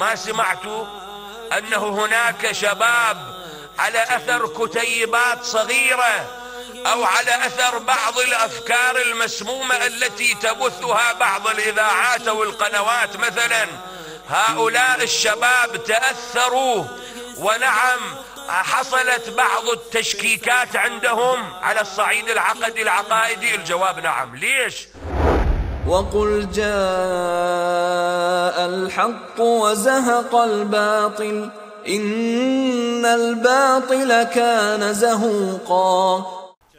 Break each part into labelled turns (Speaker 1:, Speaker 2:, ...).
Speaker 1: ما سمعتوا أنه هناك شباب على أثر كتيبات صغيرة أو على أثر بعض الأفكار المسمومة التي تبثها بعض الإذاعات أو القنوات مثلا، هؤلاء الشباب تأثروا ونعم حصلت بعض التشكيكات عندهم على الصعيد العقائدي؟ الجواب نعم. ليش؟
Speaker 2: وقل جاء الحق وزهق الباطل إن الباطل كان زهوقا।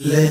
Speaker 2: لا